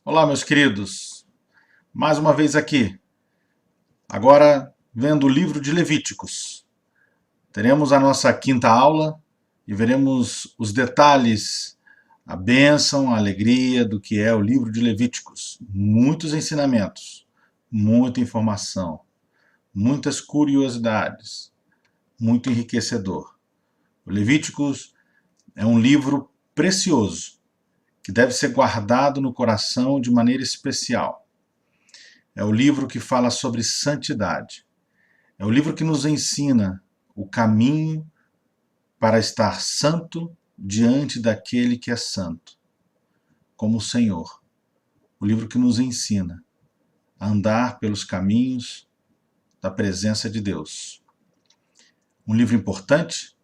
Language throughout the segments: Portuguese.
Olá, meus queridos. Mais uma vez aqui. Agora, vendo o livro de Levíticos. Teremos a nossa quinta aula e veremos os detalhes, a bênção, a alegria do que é o livro de Levíticos. Muitos ensinamentos, muita informação, muitas curiosidades, muito enriquecedor. O Levíticos é um livro precioso que deve ser guardado no coração de maneira especial. É o livro que fala sobre santidade. É o livro que nos ensina o caminho para estar santo diante daquele que é santo, como o Senhor. O livro que nos ensina a andar pelos caminhos da presença de Deus. Um livro importante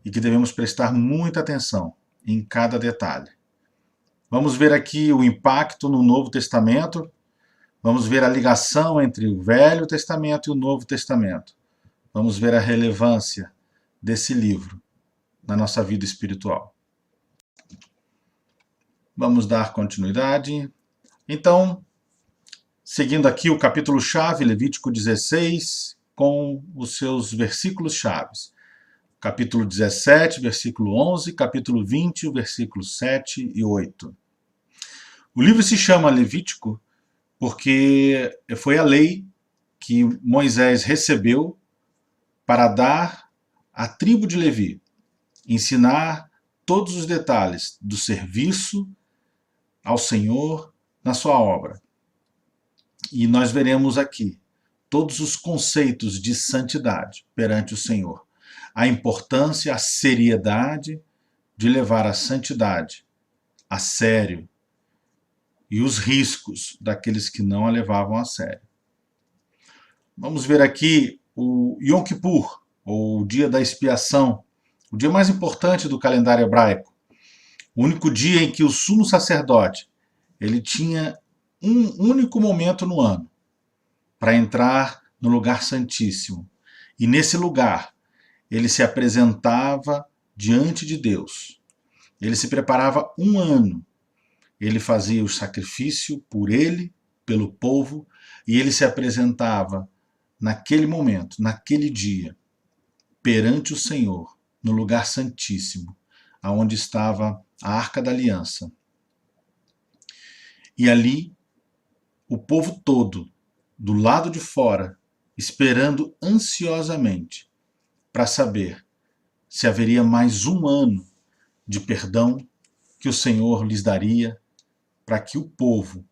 e que devemos prestar muita atenção em cada detalhe. Vamos ver aqui o impacto no Novo Testamento. Vamos ver a ligação entre o Velho Testamento e o Novo Testamento. Vamos ver a relevância desse livro na nossa vida espiritual. Vamos dar continuidade. Então, seguindo aqui o capítulo-chave, Levítico 16, com os seus versículos-chaves. Capítulo 17, versículo 11, capítulo 20, versículos 7 e 8. O livro se chama Levítico porque foi a lei que Moisés recebeu para dar à tribo de Levi, ensinar todos os detalhes do serviço ao Senhor na sua obra. E nós veremos aqui todos os conceitos de santidade perante o Senhor. A importância, a seriedade de levar a santidade a sério e os riscos daqueles que não a levavam a sério. Vamos ver aqui o Yom Kippur, ou o dia da expiação, o dia mais importante do calendário hebraico. O único dia em que o sumo sacerdote ele tinha um único momento no ano para entrar no lugar santíssimo. E nesse lugar ele se apresentava diante de Deus. Ele se preparava um ano. Ele fazia o sacrifício por ele, pelo povo, e ele se apresentava naquele momento, naquele dia, perante o Senhor, no lugar santíssimo, aonde estava a Arca da Aliança. E ali, o povo todo, do lado de fora, esperando ansiosamente para saber se haveria mais um ano de perdão que o Senhor lhes daria para que o povo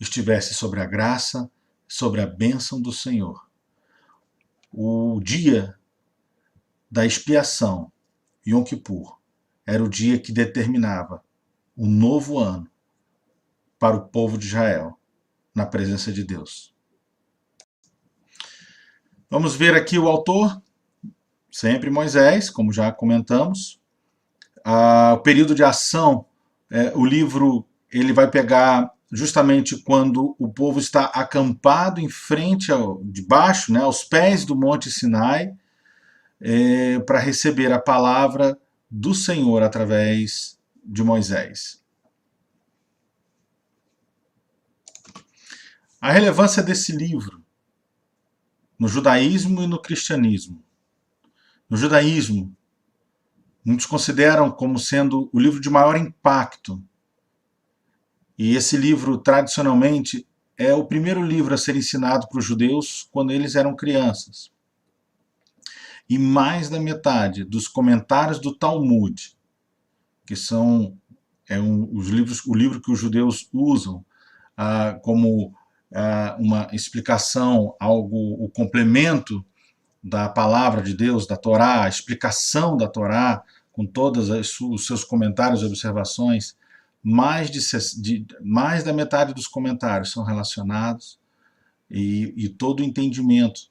estivesse sobre a graça, sobre a bênção do Senhor. O dia da expiação, Yom Kippur, era o dia que determinava um novo ano para o povo de Israel, na presença de Deus. Vamos ver aqui o autor, sempre Moisés, como já comentamos. O período de ação, o livro ele vai pegar justamente quando o povo está acampado em frente, debaixo, aos pés do Monte Sinai, para receber a palavra do Senhor através de Moisés. A relevância desse livro no judaísmo e no cristianismo. No judaísmo, muitos consideram como sendo o livro de maior impacto. E esse livro, tradicionalmente, é o primeiro livro a ser ensinado para os judeus quando eles eram crianças. E mais da metade dos comentários do Talmud, que são o livro que os judeus usam como uma explicação, o complemento da palavra de Deus, da Torá, a explicação da Torá, com todos os seus comentários e observações, mais da metade dos comentários são relacionados e todo o entendimento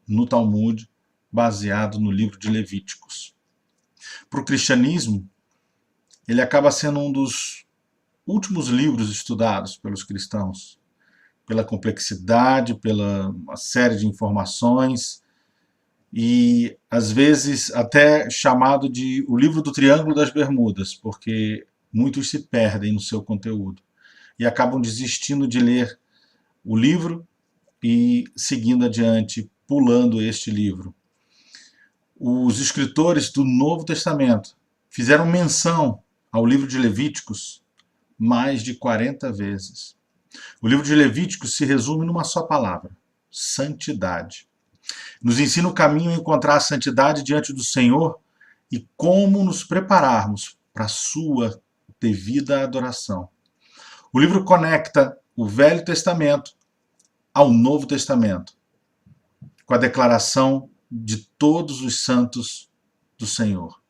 no Talmud baseado no livro de Levíticos. Para o cristianismo, ele acaba sendo um dos últimos livros estudados pelos cristãos, pela complexidade, pela uma série de informações, e às vezes até chamado de o livro do Triângulo das Bermudas, porque muitos se perdem no seu conteúdo. e acabam desistindo de ler o livro e seguindo adiante, pulando este livro. Os escritores do Novo Testamento fizeram menção ao livro de Levíticos mais de 40 vezes. O livro de Levíticos se resume numa só palavra: santidade. Nos ensina o caminho a encontrar a santidade diante do Senhor e como nos prepararmos para a sua devida adoração. O livro conecta o Velho Testamento ao Novo Testamento, com a declaração de todos os santos do Senhor.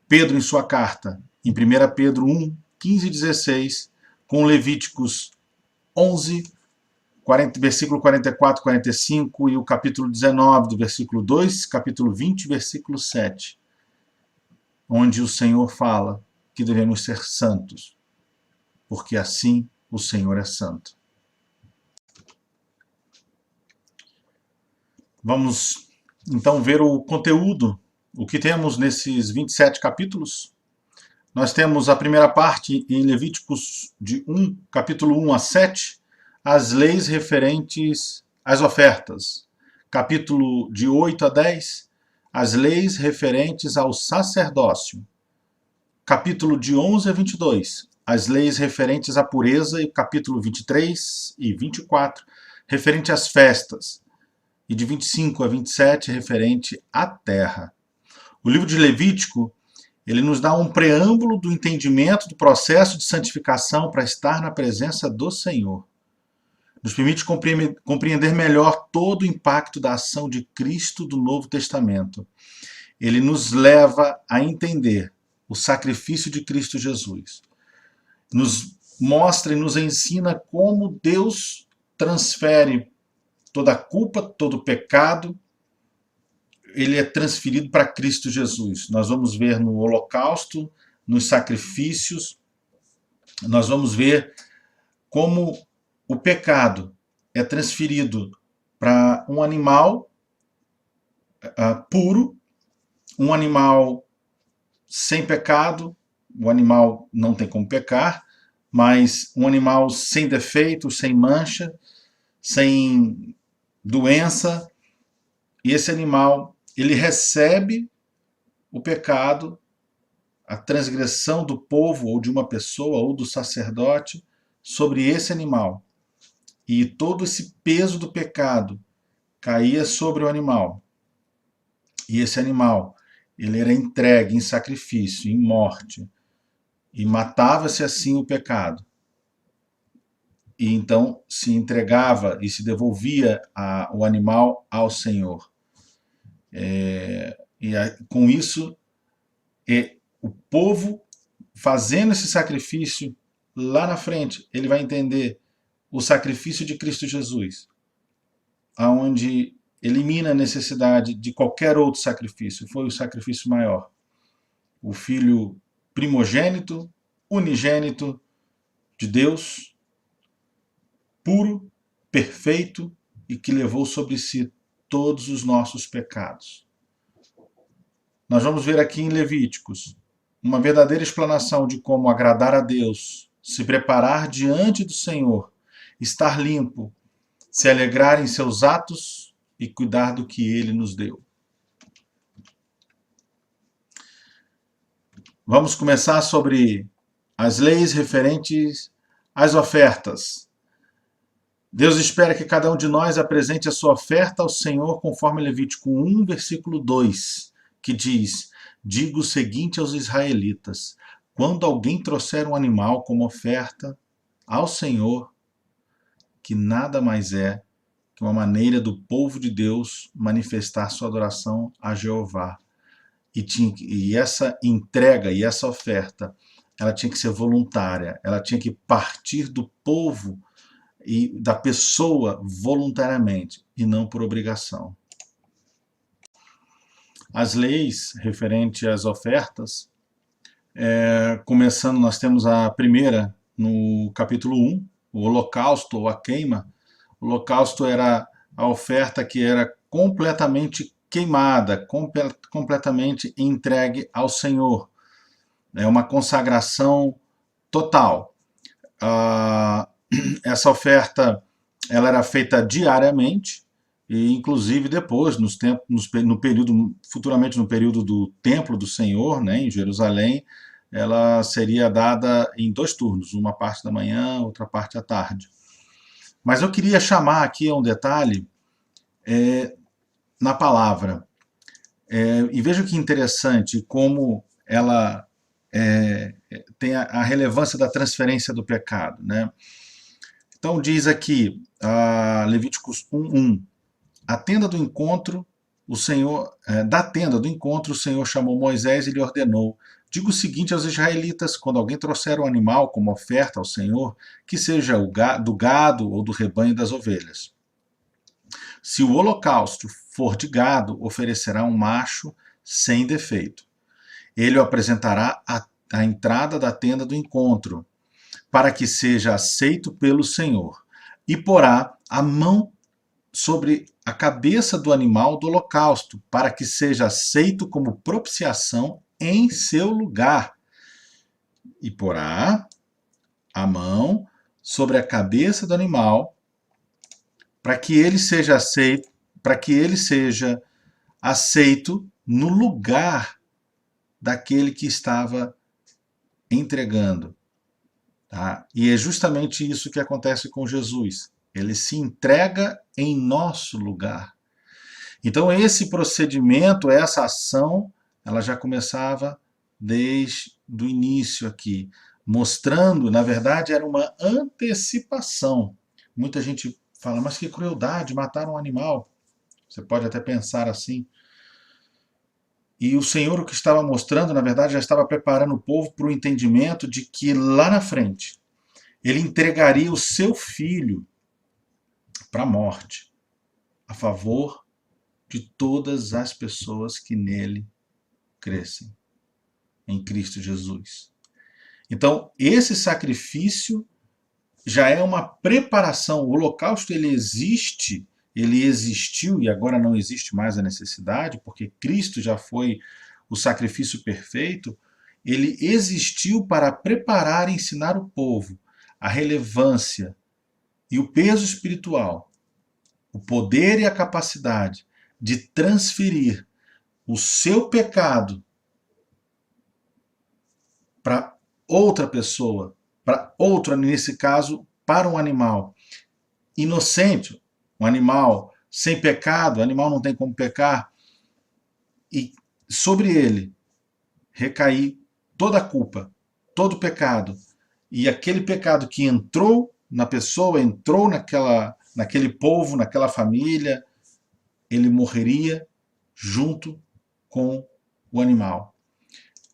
Pedro, em sua carta, em 1 Pedro 1, 15 e 16, com Levíticos 11, versículo 44 e 45, e o capítulo 19, do versículo 2, capítulo 20, versículo 7, onde o Senhor fala que devemos ser santos, porque assim o Senhor é santo. Vamos então ver o conteúdo, o que temos nesses 27 capítulos. Nós temos a primeira parte em Levíticos capítulo 1 a 7, as leis referentes às ofertas. Capítulo de 8 a 10, as leis referentes ao sacerdócio. Capítulo de 11 a 22, as leis referentes à pureza, e capítulo 23 e 24, referente às festas. E de 25 a 27, referente à terra. O livro de Levítico, ele nos dá um preâmbulo do entendimento do processo de santificação para estar na presença do Senhor. Nos permite compreender melhor todo o impacto da ação de Cristo do Novo Testamento. Ele nos leva a entender o sacrifício de Cristo Jesus. Nos mostra e nos ensina como Deus transfere toda a culpa, todo o pecado, ele é transferido para Cristo Jesus. Nós vamos ver no holocausto, nos sacrifícios, nós vamos ver como o pecado é transferido para um animal puro, um animal sem pecado, o animal não tem como pecar, mas um animal sem defeito, sem mancha, sem doença, e esse animal, ele recebe o pecado, a transgressão do povo, ou de uma pessoa, ou do sacerdote, sobre esse animal. E todo esse peso do pecado caía sobre o animal. E esse animal, ele era entregue em sacrifício, em morte, e matava-se assim o pecado. E então se entregava e se devolvia o animal ao Senhor. Com isso, o povo fazendo esse sacrifício, lá na frente, ele vai entender o sacrifício de Cristo Jesus, aonde elimina a necessidade de qualquer outro sacrifício. Foi o sacrifício maior. O Filho primogênito, unigênito de Deus, puro, perfeito e que levou sobre si todos os nossos pecados. Nós vamos ver aqui em Levíticos uma verdadeira explanação de como agradar a Deus, se preparar diante do Senhor, estar limpo, se alegrar em seus atos e cuidar do que Ele nos deu. Vamos começar sobre as leis referentes às ofertas. Deus espera que cada um de nós apresente a sua oferta ao Senhor conforme Levítico 1, versículo 2, que diz: diga o seguinte aos israelitas: quando alguém trouxer um animal como oferta ao Senhor, que nada mais é que uma maneira do povo de Deus manifestar sua adoração a Jeová. E essa entrega e essa oferta, ela tinha que ser voluntária, ela tinha que partir do povo e da pessoa voluntariamente, e não por obrigação. As leis referentes às ofertas, começando, nós temos a primeira no capítulo 1, o holocausto ou a queima. O holocausto era a oferta que era completamente queimada, completamente entregue ao Senhor. É uma consagração total. essa oferta ela era feita diariamente, e inclusive depois, no período, futuramente no período do Templo do Senhor, né, em Jerusalém, ela seria dada em 2 turnos, uma parte da manhã, outra parte à tarde. Mas eu queria chamar aqui a um detalhe na palavra. E veja que interessante como ela tem a relevância da transferência do pecado, né? Então diz aqui, Levíticos 1:1, a tenda do encontro, da tenda do encontro, o Senhor chamou Moisés e lhe ordenou: diga o seguinte aos israelitas: quando alguém trouxer um animal como oferta ao Senhor, que seja do gado ou do rebanho das ovelhas. Se o holocausto for de gado, oferecerá um macho sem defeito. Ele o apresentará à entrada da tenda do encontro, para que seja aceito pelo Senhor, e porá a mão sobre a cabeça do animal do holocausto, para que seja aceito como propiciação em seu lugar. E porá a mão sobre a cabeça do animal, para que ele seja aceito no lugar daquele que estava entregando. Tá? E é justamente isso que acontece com Jesus. Ele se entrega em nosso lugar. Então esse procedimento, essa ação, ela já começava desde o início aqui, mostrando, na verdade, era uma antecipação. Muita gente fala, mas que crueldade, matar um animal. Você pode até pensar assim. E o Senhor, o que estava mostrando, na verdade, já estava preparando o povo para o entendimento de que lá na frente ele entregaria o seu filho para a morte, a favor de todas as pessoas que nele crescem, em Cristo Jesus. Então, esse sacrifício já é uma preparação. O holocausto ele existiu e agora não existe mais a necessidade, porque Cristo já foi o sacrifício perfeito. Ele existiu para preparar e ensinar o povo a relevância e o peso espiritual, o poder e a capacidade de transferir o seu pecado para outra pessoa, para outra, nesse caso, para um animal inocente, um animal sem pecado, o animal não tem como pecar, e sobre ele recair toda a culpa, todo o pecado, e aquele pecado que entrou na pessoa, entrou naquele povo, naquela família, ele morreria junto com o animal.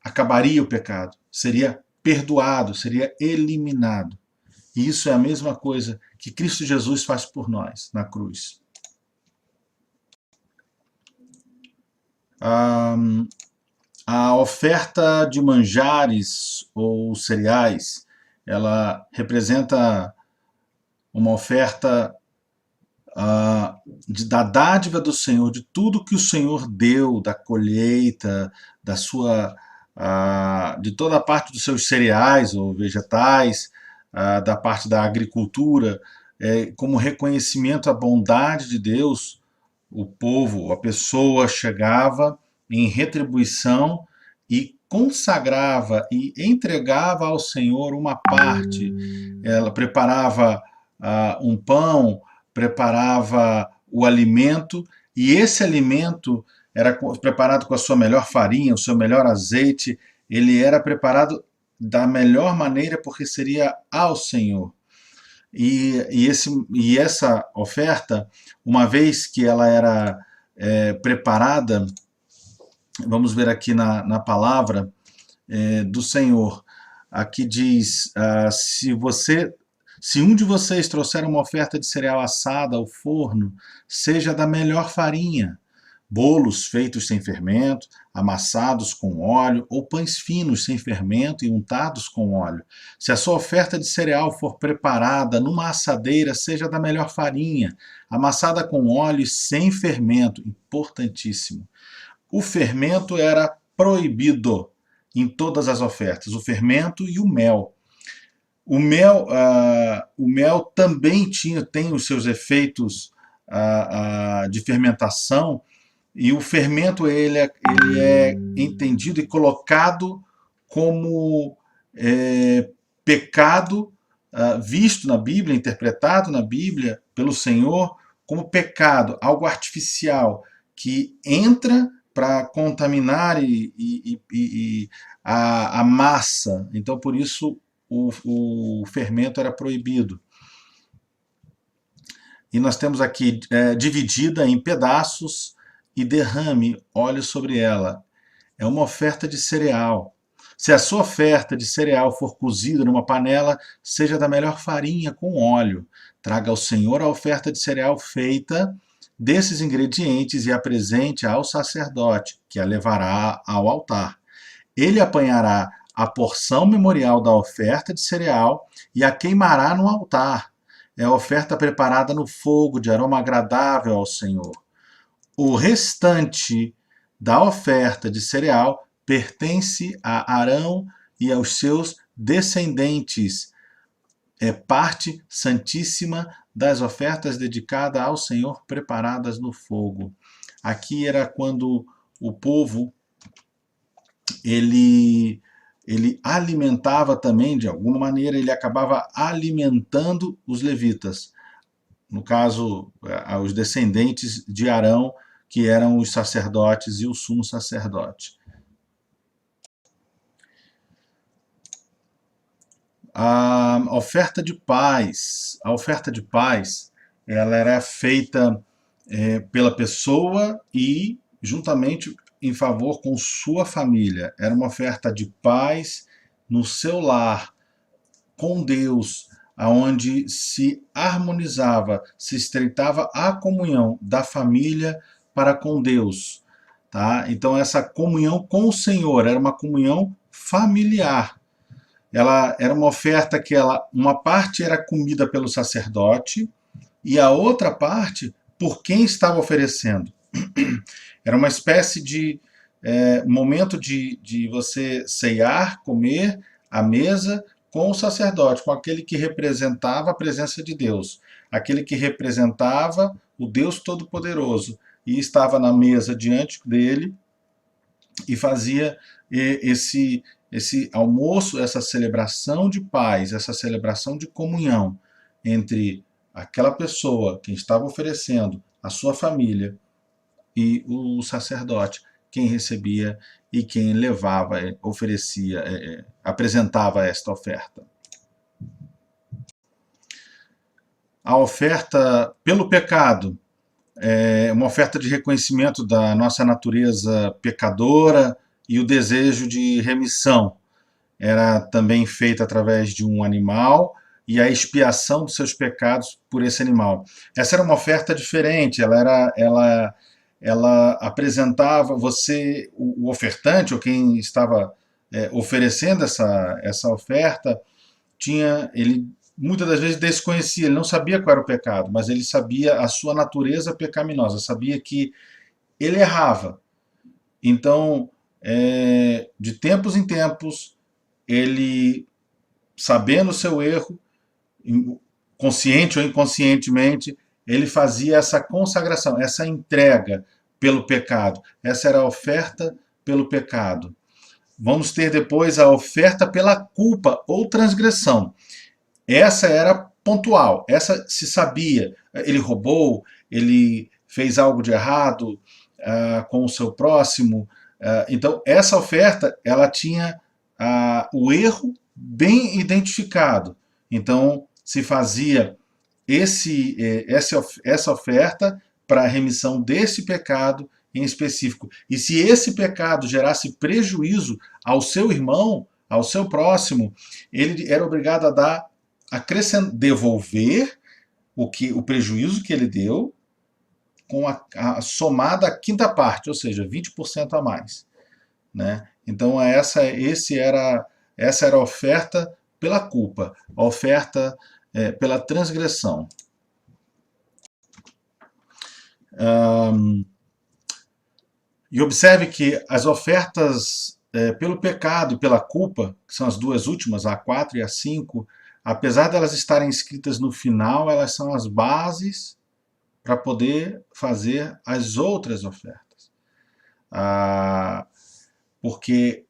Acabaria o pecado, seria perdoado, seria eliminado. E isso é a mesma coisa que Cristo Jesus faz por nós na cruz. A oferta de manjares ou cereais, ela representa uma oferta da dádiva do Senhor, de tudo que o Senhor deu, da colheita, de toda a parte dos seus cereais ou vegetais, da parte da agricultura, como reconhecimento à bondade de Deus, o povo, a pessoa chegava em retribuição e consagrava e entregava ao Senhor uma parte. Ela preparava um pão, preparava o alimento, e esse alimento era preparado com a sua melhor farinha, o seu melhor azeite, ele era preparado da melhor maneira porque seria ao Senhor. E essa oferta, uma vez que ela era preparada, vamos ver aqui na palavra do Senhor, aqui diz, se um de vocês trouxer uma oferta de cereal assada ao forno, seja da melhor farinha, bolos feitos sem fermento, amassados com óleo, ou pães finos sem fermento e untados com óleo. Se a sua oferta de cereal for preparada numa assadeira, seja da melhor farinha, amassada com óleo e sem fermento. Importantíssimo. O fermento era proibido em todas as ofertas, o fermento e o mel. O mel também tem os seus efeitos de fermentação, e o fermento ele é entendido e colocado como pecado, visto na Bíblia, interpretado na Bíblia pelo Senhor como pecado, algo artificial que entra para contaminar a massa. Então, por isso, o fermento era proibido. E nós temos aqui dividida em pedaços e derrame óleo sobre ela. É uma oferta de cereal. Se a sua oferta de cereal for cozida numa panela, seja da melhor farinha com óleo. Traga ao Senhor a oferta de cereal feita desses ingredientes e a apresente ao sacerdote, que a levará ao altar. Ele apanhará a porção memorial da oferta de cereal e a queimará no altar. É a oferta preparada no fogo, de aroma agradável ao Senhor. O restante da oferta de cereal pertence a Arão e aos seus descendentes. É parte santíssima das ofertas dedicadas ao Senhor, preparadas no fogo. Aqui era quando o povo ele alimentava também, de alguma maneira, ele acabava alimentando os levitas. No caso, os descendentes de Arão, que eram os sacerdotes e o sumo sacerdote. A oferta de paz. A oferta de paz, ela era feita pela pessoa e juntamente em favor com sua família. Era uma oferta de paz no seu lar, com Deus, aonde se harmonizava, se estreitava a comunhão da família para com Deus. Tá? Então essa comunhão com o Senhor era uma comunhão familiar. Ela era uma oferta que uma parte era comida pelo sacerdote e a outra parte por quem estava oferecendo. Era uma espécie de momento de você ceiar, comer à mesa com o sacerdote, com aquele que representava a presença de Deus, aquele que representava o Deus Todo-Poderoso, e estava na mesa diante dele e fazia esse almoço, essa celebração de paz, essa celebração de comunhão entre aquela pessoa que estava oferecendo, a sua família, e o sacerdote, quem recebia e quem levava, oferecia, apresentava esta oferta. A oferta pelo pecado é uma oferta de reconhecimento da nossa natureza pecadora e o desejo de remissão. Era também feita através de um animal e a expiação dos seus pecados por esse animal. Essa era uma oferta diferente, ela apresentava o ofertante, ou quem estava oferecendo essa oferta, ele muitas das vezes desconhecia, ele não sabia qual era o pecado, mas ele sabia a sua natureza pecaminosa, sabia que ele errava. Então, de tempos em tempos, ele, sabendo o seu erro, consciente ou inconscientemente, ele fazia essa consagração, essa entrega pelo pecado. Essa era a oferta pelo pecado. Vamos ter depois a oferta pela culpa ou transgressão. Essa era pontual, essa se sabia. Ele roubou, ele fez algo de errado com o seu próximo. Então, essa oferta, ela tinha o erro bem identificado. Então, se fazia essa oferta para a remissão desse pecado em específico. E se esse pecado gerasse prejuízo ao seu irmão, ao seu próximo, ele era obrigado a devolver o prejuízo que ele deu com a somada quinta parte, ou seja, 20% a mais. Né? Então essa era a oferta pela culpa, a oferta pela transgressão. E observe que as ofertas pelo pecado e pela culpa, que são as duas últimas, a 4 e a 5, apesar delas estarem escritas no final, elas são as bases para poder fazer as outras ofertas. Porque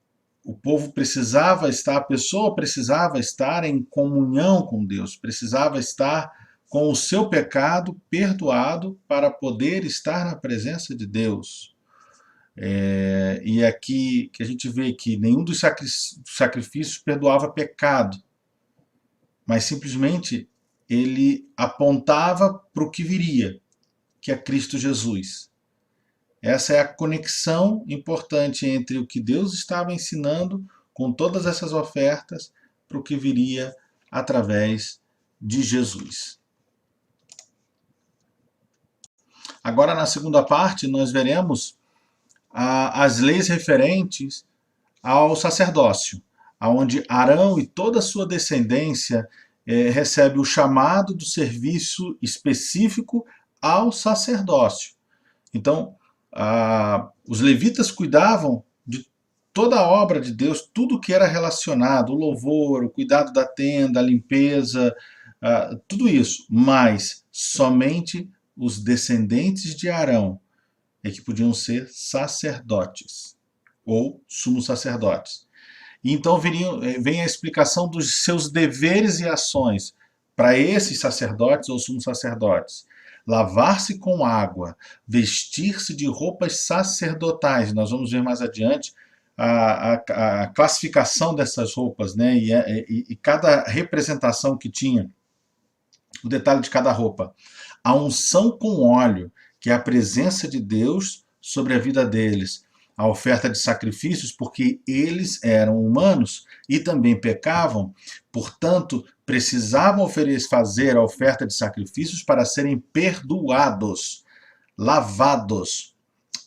o povo precisava estar, a pessoa precisava estar em comunhão com Deus, precisava estar com o seu pecado perdoado para poder estar na presença de Deus. E aqui que a gente vê que nenhum dos sacrifícios perdoava pecado, mas simplesmente ele apontava para o que viria, que é Cristo Jesus. Essa é a conexão importante entre o que Deus estava ensinando com todas essas ofertas para o que viria através de Jesus. Agora, na segunda parte, nós veremos as leis referentes ao sacerdócio, onde Arão e toda a sua descendência recebe o chamado do serviço específico ao sacerdócio. Então, os levitas cuidavam de toda a obra de Deus, tudo que era relacionado, o louvor, o cuidado da tenda, a limpeza, tudo isso, mas somente os descendentes de Arão é que podiam ser sacerdotes ou sumos sacerdotes. E então vem a explicação dos seus deveres e ações para esses sacerdotes ou sumos sacerdotes. Lavar-se com água, vestir-se de roupas sacerdotais. Nós vamos ver mais adiante a classificação dessas roupas, né? E cada representação que tinha, o detalhe de cada roupa. A unção com óleo, que é a presença de Deus sobre a vida deles. A oferta de sacrifícios, porque eles eram humanos e também pecavam, portanto, precisavam fazer a oferta de sacrifícios para serem perdoados, lavados,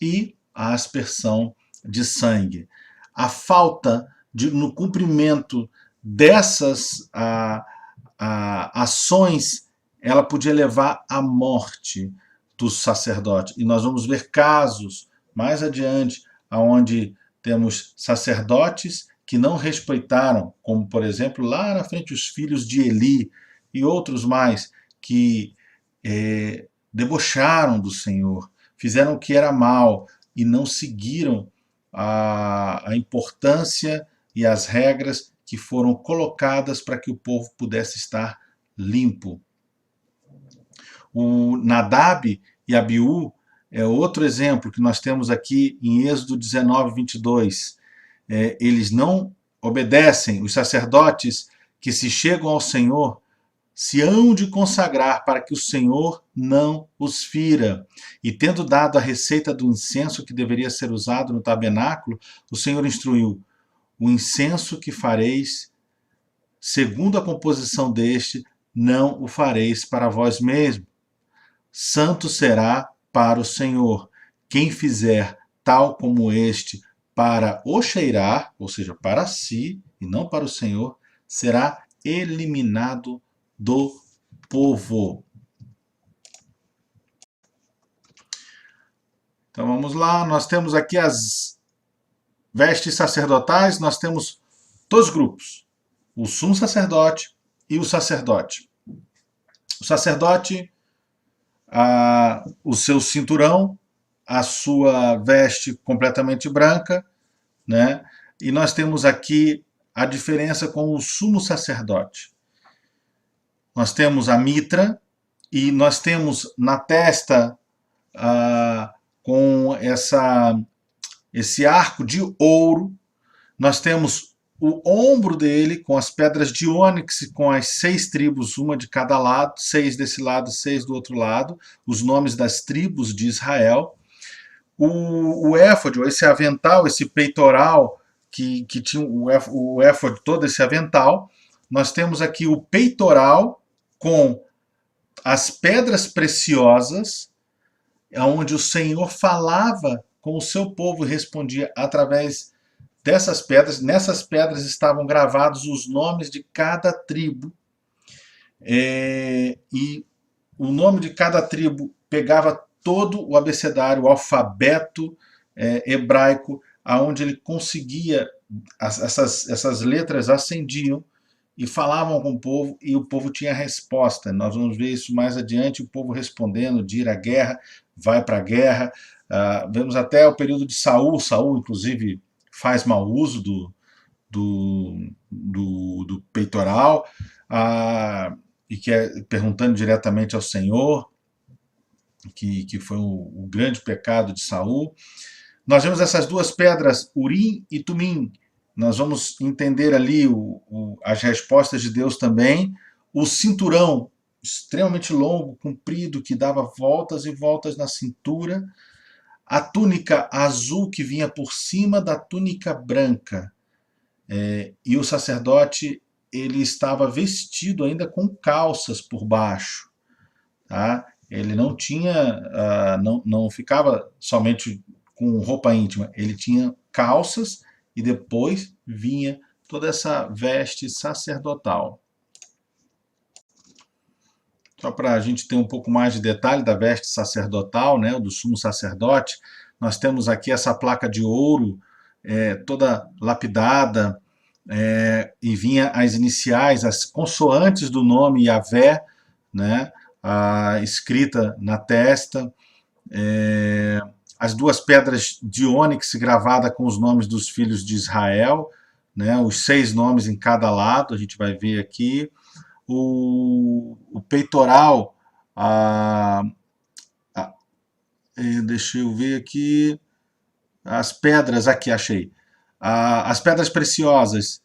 e a aspersão de sangue. A falta no cumprimento dessas ações, ela podia levar à morte do sacerdote. E nós vamos ver casos mais adiante, onde temos sacerdotes que não respeitaram, como, por exemplo, lá na frente os filhos de Eli e outros mais, que debocharam do Senhor, fizeram o que era mal e não seguiram a importância e as regras que foram colocadas para que o povo pudesse estar limpo. O Nadab e Abiú é outro exemplo que nós temos aqui em Êxodo 19, 22. Eles não obedecem, os sacerdotes que se chegam ao Senhor se hão de consagrar para que o Senhor não os fira. E tendo dado a receita do incenso que deveria ser usado no tabernáculo, o Senhor instruiu: o incenso que fareis, segundo a composição deste, não o fareis para vós mesmos. Santo será para o Senhor. Quem fizer tal como este para o cheirar, ou seja, para si e não para o Senhor, será eliminado do povo. Então vamos lá, nós temos aqui as vestes sacerdotais, nós temos dois grupos, o sumo sacerdote e o sacerdote. O sacerdote, o seu cinturão, a sua veste completamente branca, né? E nós temos aqui a diferença com o sumo sacerdote. Nós temos a mitra e nós temos na testa com esse arco de ouro, nós temos o ombro dele com as pedras de ônix, com as 6 tribos, uma de cada lado, 6 desse lado, 6 do outro lado, os nomes das tribos de Israel. O éfode, esse avental, esse peitoral, que tinha o éfode, todo esse avental, nós temos aqui o peitoral com as pedras preciosas, onde o Senhor falava com o seu povo e respondia através dessas pedras. Nessas pedras estavam gravados os nomes de cada tribo, e o nome de cada tribo pegava todo o abecedário, o alfabeto hebraico, aonde ele conseguia, essas letras ascendiam e falavam com o povo, e o povo tinha resposta. Nós vamos ver isso mais adiante, o povo respondendo de ir à guerra, vai para a guerra. Vemos até o período de Saul. Saul, inclusive, faz mau uso do peitoral, e que é perguntando diretamente ao Senhor, que foi o grande pecado de Saul. Nós vemos essas duas pedras, Urim e Tumim. Nós vamos entender ali as respostas de Deus também. O cinturão, extremamente longo, comprido, que dava voltas e voltas na cintura. A túnica azul que vinha por cima da túnica branca. E o sacerdote, ele estava vestido ainda com calças por baixo. Tá? Ele não tinha, não ficava somente com roupa íntima, ele tinha calças e depois vinha toda essa veste sacerdotal. Só para a gente ter um pouco mais de detalhe da veste sacerdotal, né, do sumo sacerdote, nós temos aqui essa placa de ouro, toda lapidada, e vinha as iniciais, as consoantes do nome Yahvé, né, escrita na testa, as duas pedras de ônix gravada com os nomes dos filhos de Israel, né, os 6 nomes em cada lado, a gente vai ver aqui. O peitoral, deixa eu ver aqui, as pedras, aqui achei, as pedras preciosas,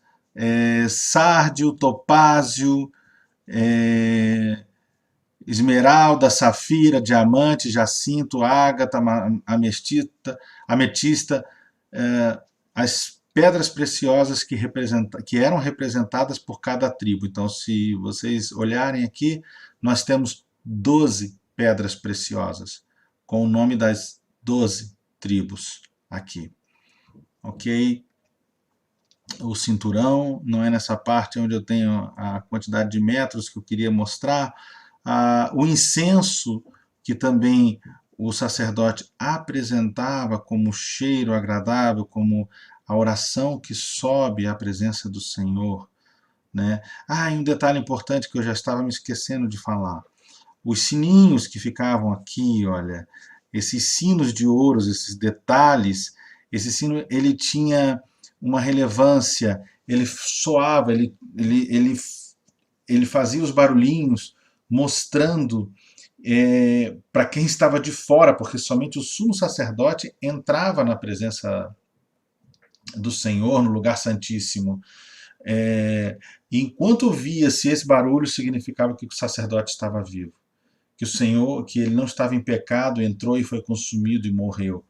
sárdio, topázio, esmeralda, safira, diamante, jacinto, ágata, ametista, as pedras preciosas que eram representadas por cada tribo. Então, se vocês olharem aqui, nós temos 12 pedras preciosas, com o nome das 12 tribos aqui. Ok? O cinturão, não é nessa parte onde eu tenho a quantidade de metros que eu queria mostrar. O incenso, que também o sacerdote apresentava como cheiro agradável, como a oração que sobe à presença do Senhor. Né? E um detalhe importante que eu já estava me esquecendo de falar. Os sininhos que ficavam aqui, olha, esses sinos de ouro, esses detalhes, esse sino ele tinha uma relevância, ele soava, ele fazia os barulhinhos, mostrando para quem estava de fora, porque somente o sumo sacerdote entrava na presença do Senhor, no lugar santíssimo. Enquanto ouvia-se esse barulho, significava que o sacerdote estava vivo, que o Senhor, que ele não estava em pecado, entrou e foi consumido e morreu.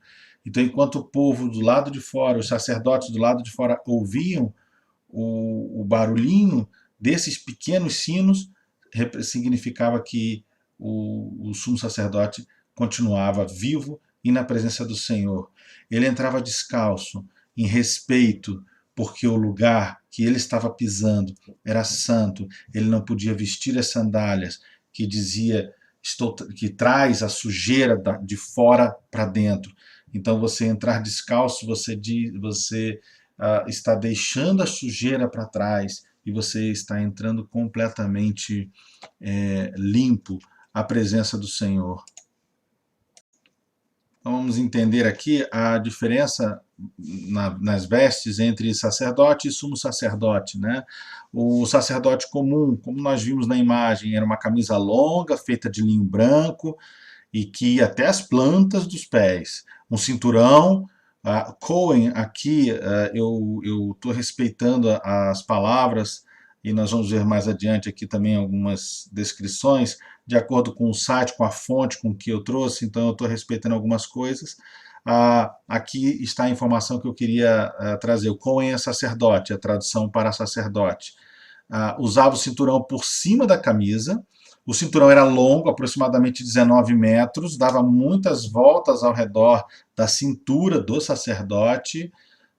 Então, enquanto o povo do lado de fora, os sacerdotes do lado de fora ouviam o barulhinho desses pequenos sinos, significava que o sumo sacerdote continuava vivo e na presença do Senhor. Ele entrava descalço, em respeito, porque o lugar que ele estava pisando era santo. Ele não podia vestir as sandálias, que dizia que traz a sujeira de fora para dentro. Então, você entrar descalço, você está deixando a sujeira para trás e você está entrando completamente limpo à presença do Senhor. Então, vamos entender aqui a diferença nas vestes entre sacerdote e sumo sacerdote. Né? O sacerdote comum, como nós vimos na imagem, era uma camisa longa, feita de linho branco, e que ia até as plantas dos pés. Um cinturão. Cohen, aqui eu estou respeitando as palavras, e nós vamos ver mais adiante aqui também algumas descrições, de acordo com o site, com a fonte com que eu trouxe, então eu estou respeitando algumas coisas. Aqui está a informação que eu queria trazer. O Cohen é sacerdote, a tradução para sacerdote. Usava o cinturão por cima da camisa. O cinturão era longo, aproximadamente 19 metros, dava muitas voltas ao redor da cintura do sacerdote,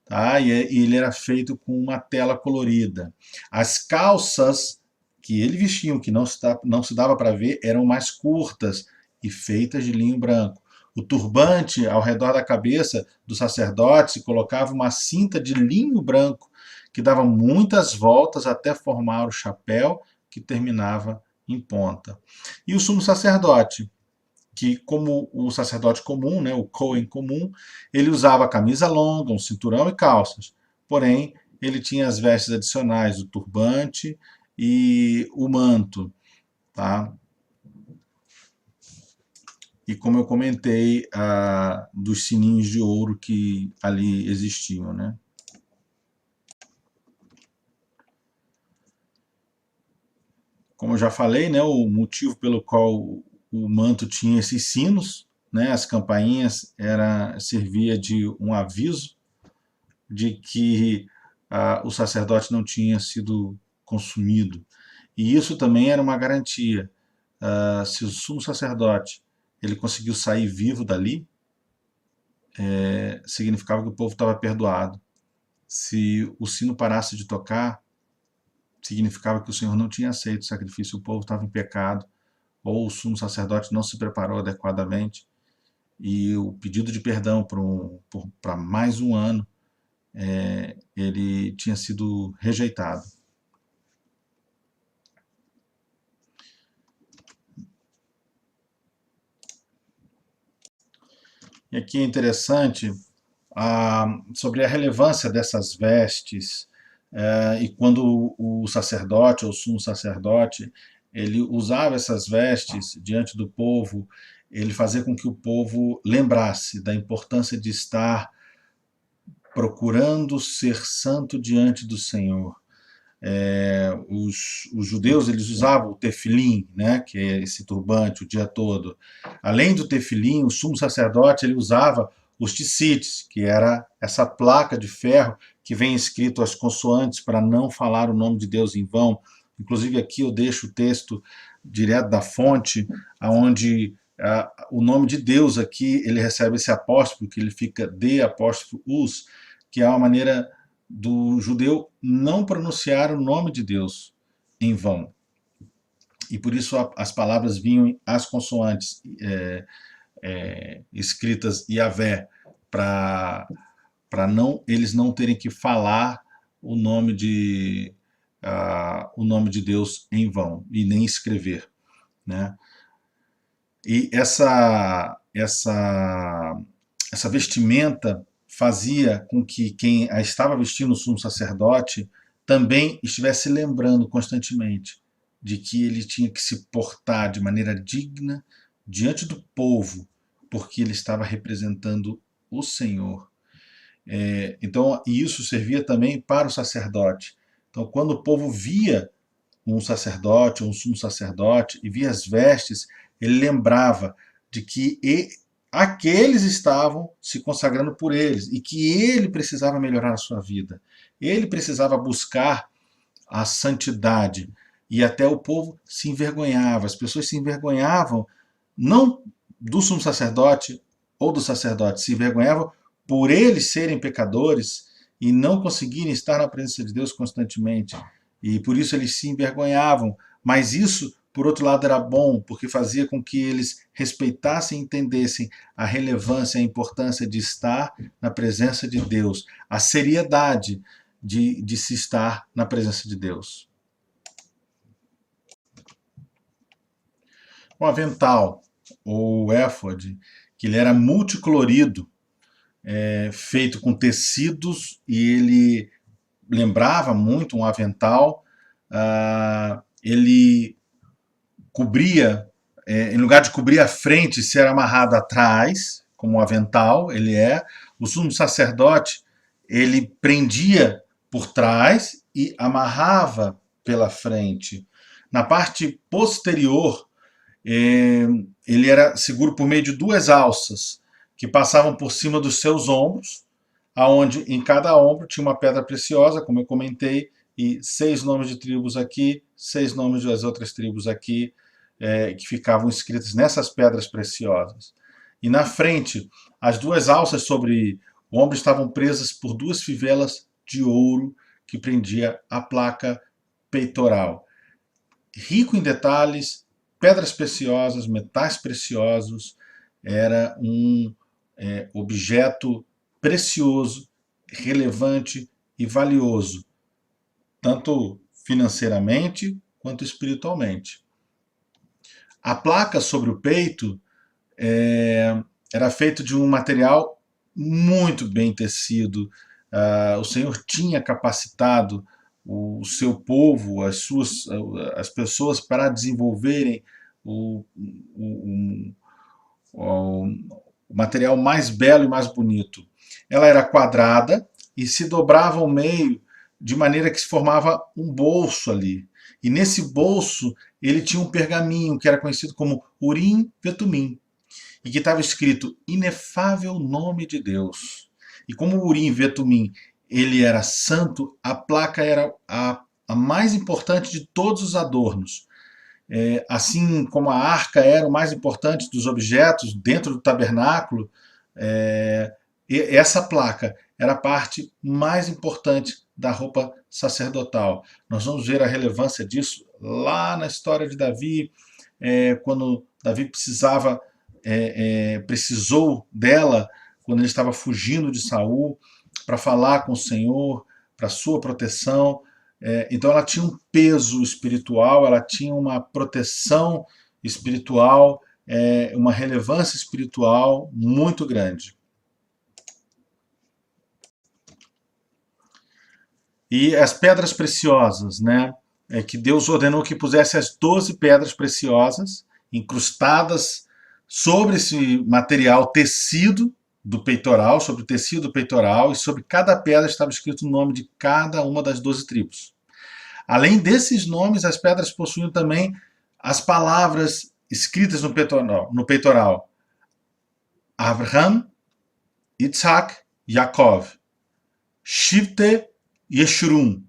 tá? E ele era feito com uma tela colorida. As calças que ele vestia, que não se dava para ver, eram mais curtas e feitas de linho branco. O turbante ao redor da cabeça do sacerdote se colocava uma cinta de linho branco que dava muitas voltas até formar o chapéu que terminava em ponta. E o sumo sacerdote, que como o sacerdote comum, né, o Cohen comum, ele usava camisa longa, um cinturão e calças. Porém, ele tinha as vestes adicionais, o turbante e o manto, tá? E como eu comentei, dos sininhos de ouro que ali existiam, né? Como eu já falei, né, o motivo pelo qual o manto tinha esses sinos, né, as campainhas, servia de um aviso de que o sacerdote não tinha sido consumido. E isso também era uma garantia. Se o sumo sacerdote ele conseguiu sair vivo dali, significava que o povo estava perdoado. Se o sino parasse de tocar, significava que o Senhor não tinha aceito o sacrifício, o povo estava em pecado, ou o sumo sacerdote não se preparou adequadamente, e o pedido de perdão para mais um ano, ele tinha sido rejeitado. E aqui é interessante sobre a relevância dessas vestes, e quando o sacerdote ou o sumo sacerdote ele usava essas vestes diante do povo, ele fazia com que o povo lembrasse da importância de estar procurando ser santo diante do Senhor. Os judeus eles usavam o tefilim, né, que é esse turbante o dia todo. Além do tefilim, o sumo sacerdote ele usava os tzitzit, que era essa placa de ferro que vem escrito as consoantes para não falar o nome de Deus em vão. Inclusive aqui eu deixo o texto direto da fonte, onde o nome de Deus aqui ele recebe esse apóstrofo, que ele fica de apóstrofo us, que é uma maneira do judeu não pronunciar o nome de Deus em vão. E por isso as palavras vinham as consoantes escritas Yahvé, para eles não terem que falar o nome de Deus em vão e nem escrever, né? E essa vestimenta fazia com que quem a estava vestindo, o sumo sacerdote, também estivesse lembrando constantemente de que ele tinha que se portar de maneira digna diante do povo, porque ele estava representando o Senhor. Então, isso servia também para o sacerdote. Então, quando o povo via um sacerdote, um sumo sacerdote, e via as vestes, ele lembrava de que aqueles estavam se consagrando por eles e que ele precisava melhorar a sua vida. Ele precisava buscar a santidade. E até o povo se envergonhava, as pessoas se envergonhavam, não do sumo sacerdote ou do sacerdote, se envergonhavam por eles serem pecadores e não conseguirem estar na presença de Deus constantemente. E por isso eles se envergonhavam. Mas isso, por outro lado, era bom, porque fazia com que eles respeitassem e entendessem a relevância, a importância de estar na presença de Deus, a seriedade de se estar na presença de Deus. O avental, ou éfode, que ele era multicolorido, feito com tecidos, e ele lembrava muito um avental. Ele cobria, em lugar de cobrir a frente, ser amarrado atrás, como um avental, o sumo sacerdote, ele prendia por trás e amarrava pela frente. Na parte posterior, ele era seguro por meio de duas alças, que passavam por cima dos seus ombros, aonde em cada ombro tinha uma pedra preciosa, como eu comentei, e 6 nomes de tribos aqui, 6 nomes das outras tribos aqui, que ficavam escritas nessas pedras preciosas. E na frente, as duas alças sobre o ombro estavam presas por 2 fivelas de ouro que prendia a placa peitoral. Rico em detalhes, pedras preciosas, metais preciosos, era um objeto precioso, relevante e valioso tanto financeiramente quanto espiritualmente. A placa sobre o peito era feita de um material muito bem tecido. O Senhor tinha capacitado o seu povo, as pessoas para desenvolverem o, o material mais belo e mais bonito. Ela era quadrada e se dobrava ao meio de maneira que se formava um bolso ali. E nesse bolso ele tinha um pergaminho que era conhecido como Urim Vetumim, e que estava escrito inefável nome de Deus. E como o Urim Vetumim ele era santo, a placa era a mais importante de todos os adornos. Assim como a arca era o mais importante dos objetos dentro do tabernáculo, essa placa era a parte mais importante da roupa sacerdotal. Nós vamos ver a relevância disso lá na história de Davi, quando Davi precisou dela, quando ele estava fugindo de Saul, para falar com o Senhor, para sua proteção. Então ela tinha um peso espiritual, ela tinha uma proteção espiritual, uma relevância espiritual muito grande. E as pedras preciosas, né? Que Deus ordenou que pusesse as 12 pedras preciosas incrustadas sobre esse material tecido do peitoral, sobre o tecido do peitoral, e sobre cada pedra estava escrito o nome de cada uma das 12 tribos. Além desses nomes, as pedras possuíam também as palavras escritas no peitoral. Abraham, Isaac, Yaakov. Shivte, Yeshurun.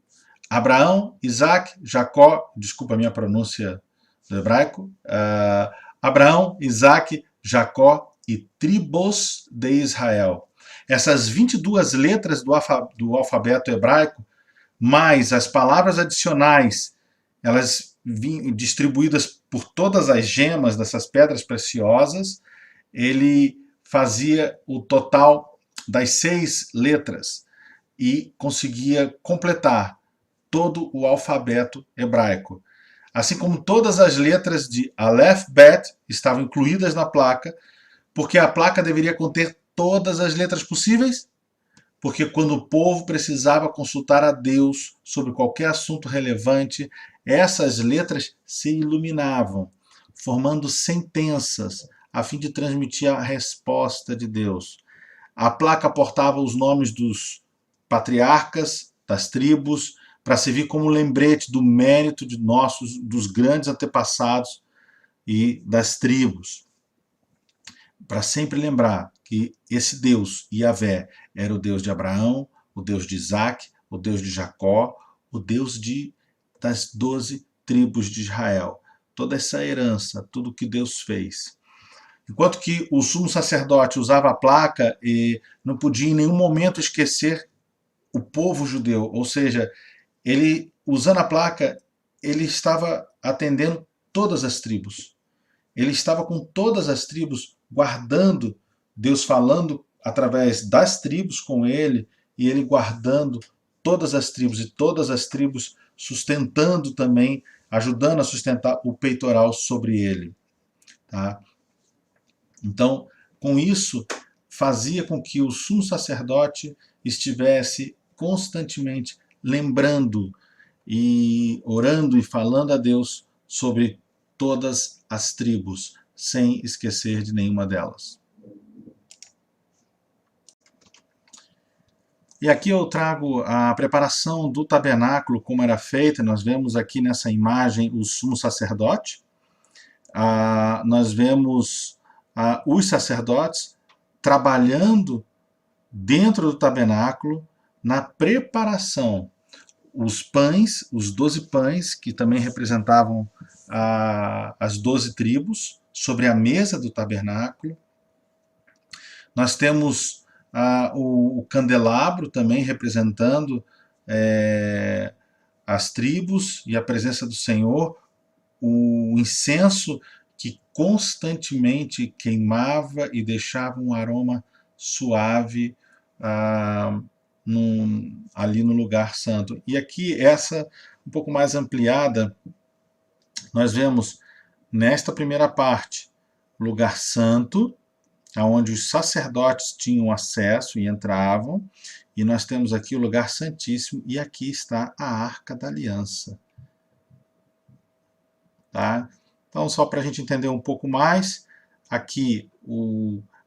Abraão, Isaac, Jacó, desculpa a minha pronúncia do hebraico, Abraão, Isaac, Jacó e tribos de Israel. Essas 22 letras do alfabeto hebraico, mais as palavras adicionais, elas distribuídas por todas as gemas dessas pedras preciosas, ele fazia o total das 6 letras e conseguia completar todo o alfabeto hebraico. Assim como todas as letras de Aleph, Bet estavam incluídas na placa, porque a placa deveria conter todas as letras possíveis, porque quando o povo precisava consultar a Deus sobre qualquer assunto relevante, essas letras se iluminavam, formando sentenças, a fim de transmitir a resposta de Deus. A placa portava os nomes dos patriarcas, das tribos, para servir como lembrete do mérito de dos grandes antepassados e das tribos. Para sempre lembrar que esse Deus, Yahvé, era o Deus de Abraão, o Deus de Isaac, o Deus de Jacó, o Deus das 12 tribos de Israel. Toda essa herança, tudo que Deus fez. Enquanto que o sumo sacerdote usava a placa e não podia em nenhum momento esquecer o povo judeu, ou seja, ele, usando a placa, ele estava atendendo todas as tribos. Ele estava com todas as tribos, guardando, Deus falando através das tribos com ele, e ele guardando todas as tribos, e todas as tribos sustentando também, ajudando a sustentar o peitoral sobre ele. Tá? Então, com isso, fazia com que o sumo sacerdote estivesse constantemente lembrando e orando e falando a Deus sobre todas as tribos, sem esquecer de nenhuma delas. E aqui eu trago a preparação do tabernáculo, como era feita. Nós vemos aqui nessa imagem o sumo sacerdote. Nós vemos os sacerdotes trabalhando dentro do tabernáculo na preparação. Os pães, os 12 pães, que também representavam as 12 tribos, sobre a mesa do tabernáculo. Nós temos o candelabro também representando as tribos e a presença do Senhor, o incenso que constantemente queimava e deixava um aroma suave ali no lugar santo. E aqui, essa um pouco mais ampliada, nós vemos nesta primeira parte, lugar santo, aonde os sacerdotes tinham acesso e entravam, e nós temos aqui o lugar santíssimo, e aqui está a Arca da Aliança. Tá? Então, só para a gente entender um pouco mais, aqui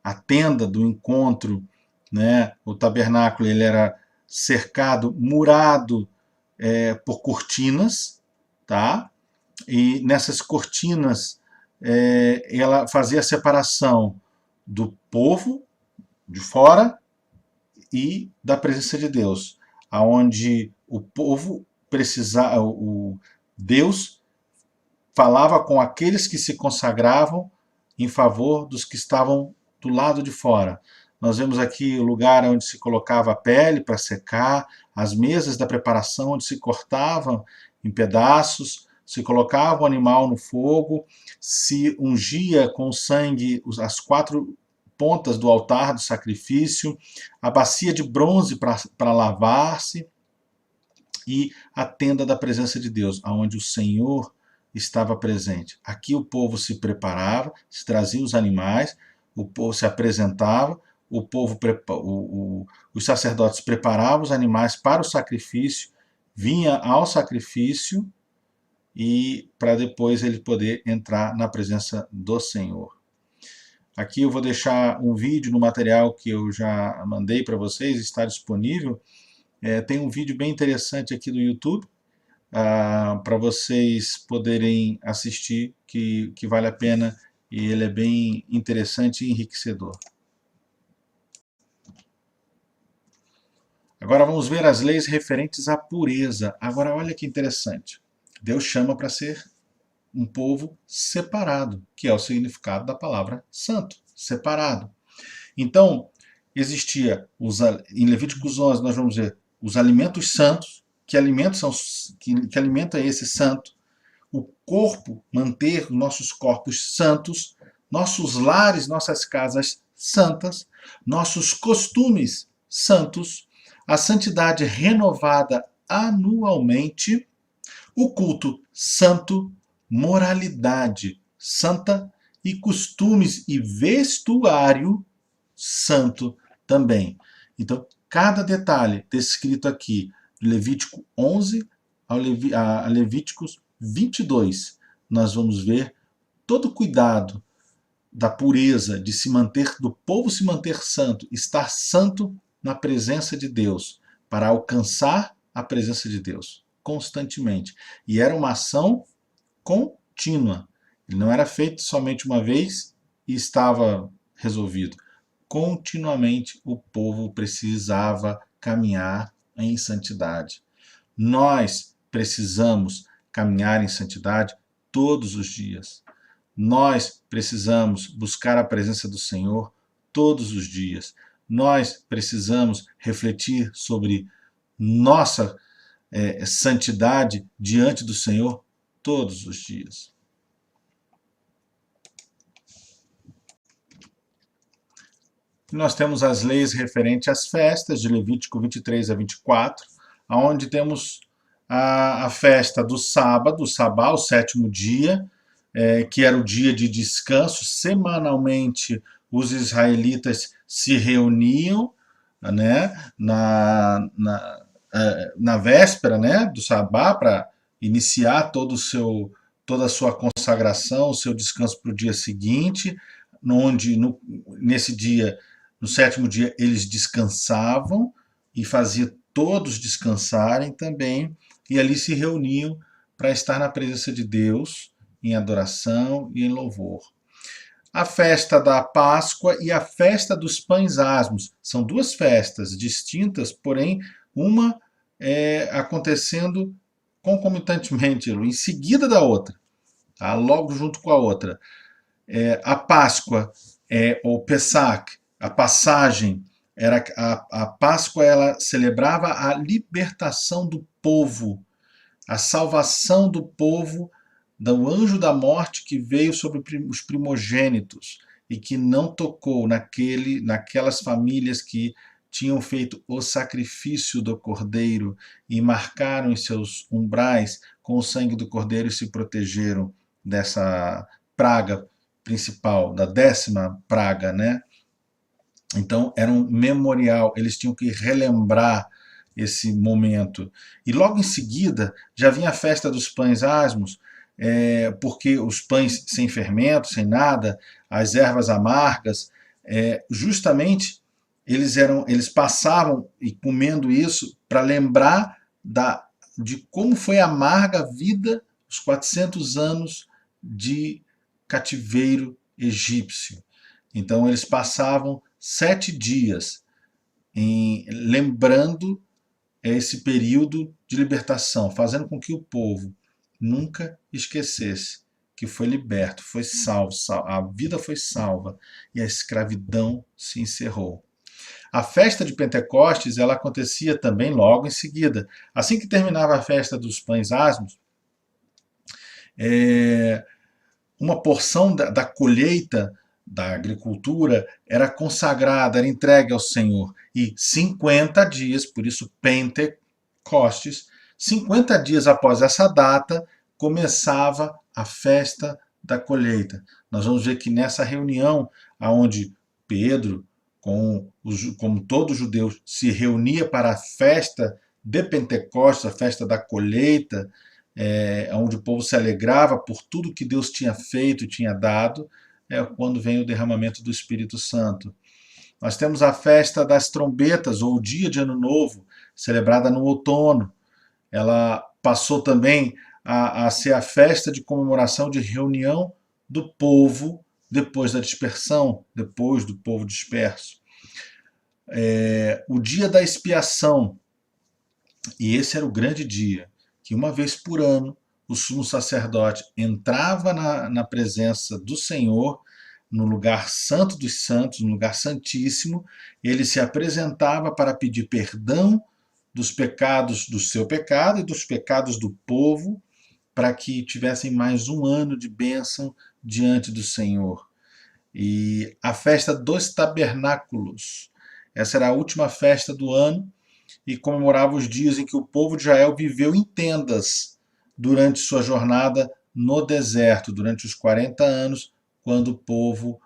a tenda do encontro, né, o tabernáculo, ele era cercado, murado por cortinas, tá? E nessas cortinas ela fazia a separação do povo de fora e da presença de Deus, aonde o povo precisava, Deus falava com aqueles que se consagravam em favor dos que estavam do lado de fora. Nós vemos aqui o lugar onde se colocava a pele para secar, as mesas da preparação onde se cortavam em pedaços, se colocava o animal no fogo, se ungia com sangue as 4 pontas do altar do sacrifício, a bacia de bronze para lavar-se e a tenda da presença de Deus, onde o Senhor estava presente. Aqui o povo se preparava, se trazia os animais, o povo se apresentava, os sacerdotes preparavam os animais para o sacrifício, vinha ao sacrifício e para depois ele poder entrar na presença do Senhor. Aqui eu vou deixar um vídeo no material que eu já mandei para vocês, está disponível. Tem um vídeo bem interessante aqui do YouTube, para vocês poderem assistir, que vale a pena e ele é bem interessante e enriquecedor. Agora vamos ver as leis referentes à pureza. Agora olha que interessante. Deus chama para ser um povo separado, que é o significado da palavra santo, separado. Então, existia, em Levíticos 11, nós vamos ver os alimentos santos. Que alimento é esse santo? O corpo, manter nossos corpos santos, nossos lares, nossas casas santas, nossos costumes santos, a santidade renovada anualmente, o culto santo, moralidade santa e costumes e vestuário santo também. Então, cada detalhe descrito aqui, Levítico 11 a Levíticos 22, nós vamos ver todo o cuidado da pureza, de se manter, do povo se manter santo, estar santo na presença de Deus, para alcançar a presença de Deus constantemente. E era uma ação contínua. Ele não era feito somente uma vez e estava resolvido. Continuamente o povo precisava caminhar em santidade. Nós precisamos caminhar em santidade todos os dias. Nós precisamos buscar a presença do Senhor todos os dias. Nós precisamos refletir sobre nossa santidade diante do Senhor todos os dias. Nós temos as leis referentes às festas, de Levítico 23 a 24, onde temos a festa do sábado, o sabá, o 7º dia, que era o dia de descanso. Semanalmente, os israelitas se reuniam, né, na véspera, né, do sabá, para iniciar toda a sua consagração, o seu descanso para o dia seguinte, onde nesse dia, no 7º dia, eles descansavam e fazia todos descansarem também, e ali se reuniam para estar na presença de Deus, em adoração e em louvor. A festa da Páscoa e a festa dos pães asmos são 2 festas distintas, porém uma acontecendo concomitantemente, em seguida da outra, tá? Logo junto com a outra. A Páscoa, ou Pesach, a passagem, a Páscoa, ela celebrava a libertação do povo, a salvação do povo do anjo da morte que veio sobre os primogênitos e que não tocou naquelas famílias que tinham feito o sacrifício do cordeiro e marcaram os seus umbrais com o sangue do cordeiro e se protegeram dessa praga principal, da 10ª praga, né? Então era um memorial, eles tinham que relembrar esse momento. E logo em seguida já vinha a festa dos pães asmos, porque os pães sem fermento, sem nada, as ervas amargas, justamente eles passavam e comendo isso para lembrar de como foi amarga a vida, os 400 anos de cativeiro egípcio. Então eles passavam 7 dias lembrando esse período de libertação, fazendo com que o povo nunca esquecesse que foi liberto, foi salvo, a vida foi salva e a escravidão se encerrou. A festa de Pentecostes ela acontecia também logo em seguida. Assim que terminava a festa dos pães asmos, uma porção da colheita da agricultura era consagrada, era entregue ao Senhor. E 50 dias, por isso Pentecostes, 50 dias após essa data, começava a festa da colheita. Nós vamos ver que nessa reunião, onde Pedro, como todo judeu, se reunia para a festa de Pentecostes, a festa da colheita, onde o povo se alegrava por tudo que Deus tinha feito, tinha dado, quando vem o derramamento do Espírito Santo. Nós temos a festa das trombetas, ou o dia de Ano Novo, celebrada no outono. Ela passou também a ser a festa de comemoração de reunião do povo depois da dispersão, depois do povo disperso. O dia da expiação, e esse era o grande dia, que uma vez por ano o sumo sacerdote entrava na presença do Senhor, no lugar santo dos santos, no lugar santíssimo, ele se apresentava para pedir perdão dos pecados do seu pecado e dos pecados do povo, para que tivessem mais um ano de bênção diante do Senhor. E a festa dos tabernáculos, essa era a última festa do ano e comemorava os dias em que o povo de Israel viveu em tendas durante sua jornada no deserto, durante os 40 anos, quando o povo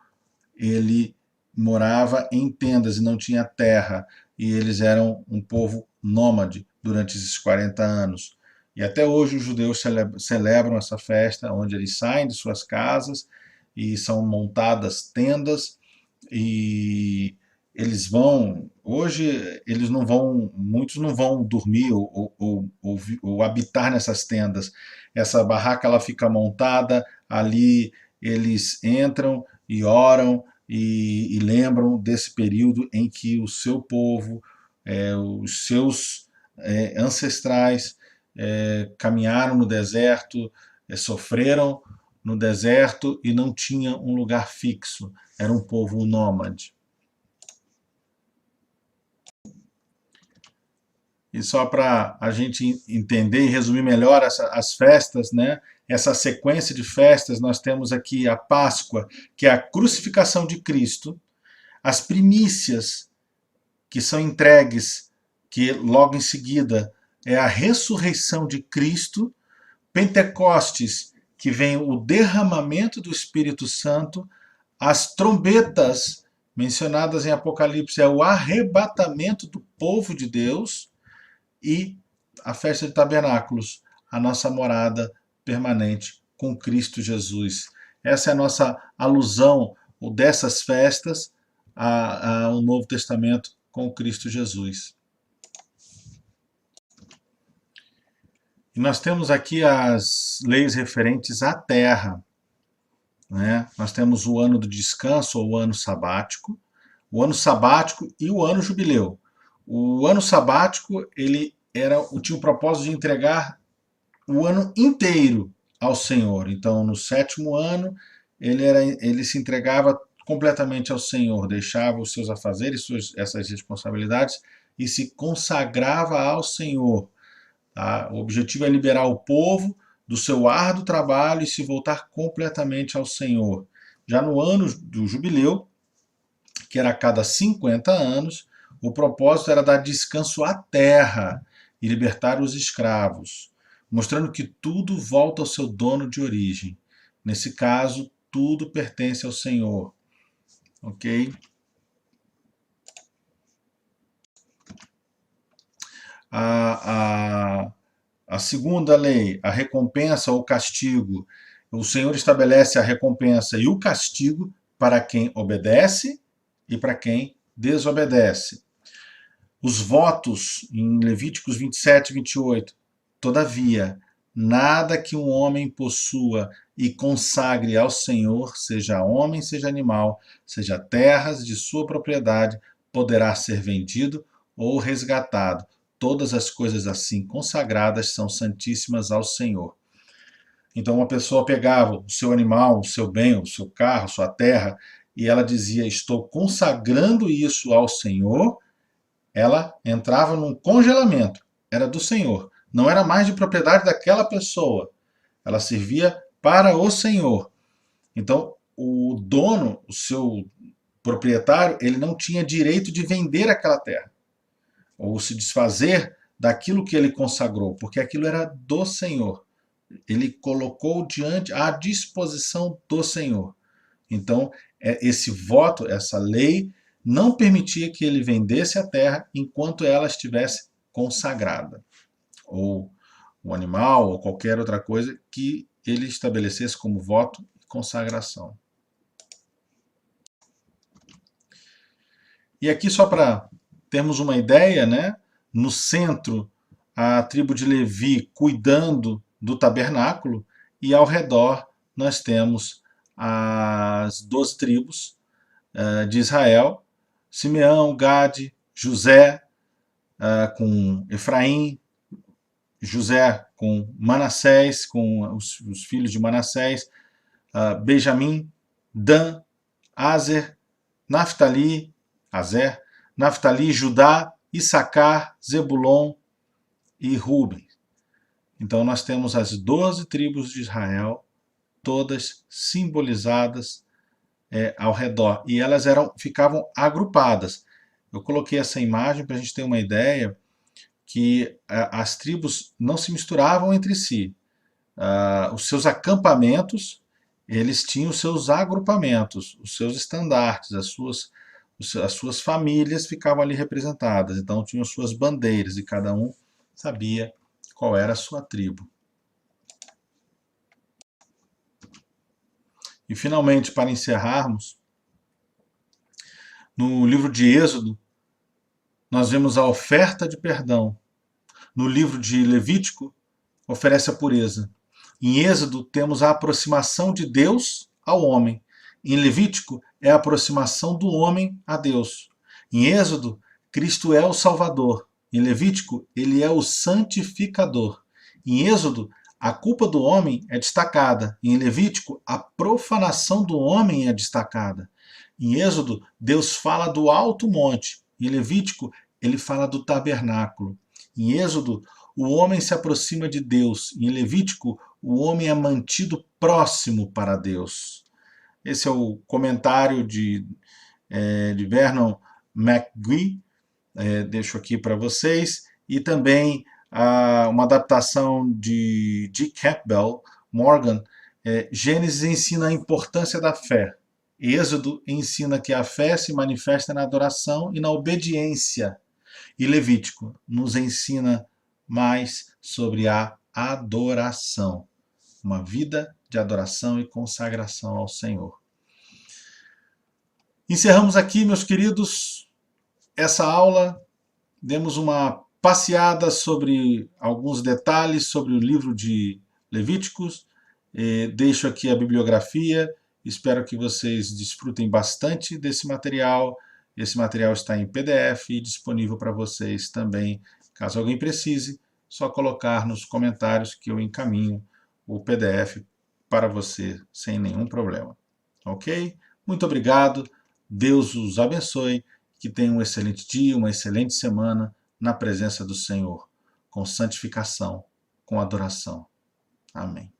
ele morava em tendas e não tinha terra, e eles eram um povo nômade durante esses 40 anos. E até hoje os judeus celebram essa festa, onde eles saem de suas casas e são montadas tendas, e eles vão, hoje eles não vão, muitos não vão dormir ou habitar nessas tendas. Essa barraca ela fica montada, ali eles entram e oram e lembram desse período em que o seu povo, os seus ancestrais caminharam no deserto, sofreram no deserto e não tinha um lugar fixo, era um povo nômade. E só para a gente entender e resumir melhor as festas, né? Essa sequência de festas, nós temos aqui a Páscoa, que é a crucificação de Cristo, as primícias, que são entregues, que logo em seguida é a ressurreição de Cristo, Pentecostes, que vem o derramamento do Espírito Santo, as trombetas mencionadas em Apocalipse, é o arrebatamento do povo de Deus, e a festa de tabernáculos, a nossa morada permanente com Cristo Jesus. Essa é a nossa alusão dessas festas ao Novo Testamento com Cristo Jesus. E nós temos aqui as leis referentes à terra, né? Nós temos o ano do descanso, ou o ano sabático e o ano jubileu. O ano sabático ele tinha o propósito de entregar o ano inteiro ao Senhor. Então, no 7º ano, ele se entregava completamente ao Senhor, deixava os seus afazeres, essas responsabilidades, e se consagrava ao Senhor. Tá? O objetivo é liberar o povo do seu árduo trabalho e se voltar completamente ao Senhor. Já no ano do jubileu, que era a cada 50 anos, O propósito era dar descanso à terra e libertar os escravos, mostrando que tudo volta ao seu dono de origem. Nesse caso, tudo pertence ao Senhor. Ok? A segunda lei, a recompensa ou castigo. O Senhor estabelece a recompensa e o castigo para quem obedece e para quem desobedece. Os votos em Levíticos 27 e 28. Todavia, nada que um homem possua e consagre ao Senhor, seja homem, seja animal, seja terras de sua propriedade, poderá ser vendido ou resgatado. Todas as coisas assim consagradas são santíssimas ao Senhor. Então uma pessoa pegava o seu animal, o seu bem, o seu carro, sua terra, e ela dizia: estou consagrando isso ao Senhor. Ela entrava num congelamento, era do Senhor, não era mais de propriedade daquela pessoa, ela servia para o Senhor. Então, o dono, o seu proprietário, ele não tinha direito de vender aquela terra, ou se desfazer daquilo que ele consagrou, porque aquilo era do Senhor. Ele colocou à disposição do Senhor. Então, esse voto, essa lei, não permitia que ele vendesse a terra enquanto ela estivesse consagrada. Ou o animal, ou qualquer outra coisa que ele estabelecesse como voto e consagração. E aqui, só para termos uma ideia, né? No centro, a tribo de Levi cuidando do tabernáculo, e ao redor nós temos as 12 tribos de Israel: Simeão, Gade, José com Efraim, José com Manassés, com os filhos de Manassés, Benjamim, Dan, Azer, Naftali, Judá, Issacar, Zebulon e Ruben. Então nós temos as 12 tribos de Israel, todas simbolizadas ao redor, e elas ficavam agrupadas. Eu coloquei essa imagem para a gente ter uma ideia que as tribos não se misturavam entre si. Os seus acampamentos, eles tinham os seus agrupamentos, os seus estandartes, as suas famílias ficavam ali representadas, então tinham suas bandeiras e cada um sabia qual era a sua tribo. E finalmente, para encerrarmos, no livro de Êxodo, nós vemos a oferta de perdão. No livro de Levítico, oferece a pureza. Em Êxodo, temos a aproximação de Deus ao homem. Em Levítico, é a aproximação do homem a Deus. Em Êxodo, Cristo é o Salvador. Em Levítico, ele é o santificador. Em Êxodo, a culpa do homem é destacada. Em Levítico, a profanação do homem é destacada. Em Êxodo, Deus fala do alto monte. Em Levítico, ele fala do tabernáculo. Em Êxodo, o homem se aproxima de Deus. Em Levítico, o homem é mantido próximo para Deus. Esse é o comentário de Vernon McGee. Deixo aqui para vocês. E também uma adaptação de G. Campbell Morgan. Gênesis ensina a importância da fé. Êxodo ensina que a fé se manifesta na adoração e na obediência. E Levítico nos ensina mais sobre a adoração. Uma vida de adoração e consagração ao Senhor. Encerramos aqui, meus queridos, essa aula. Demos uma passeada sobre alguns detalhes sobre o livro de Levíticos. Deixo aqui a bibliografia. Espero que vocês desfrutem bastante desse material. Esse material está em PDF e disponível para vocês também. Caso alguém precise, só colocar nos comentários que eu encaminho o PDF para você sem nenhum problema. Ok? Muito obrigado. Deus os abençoe. Que tenham um excelente dia, uma excelente semana na presença do Senhor, com santificação, com adoração. Amém.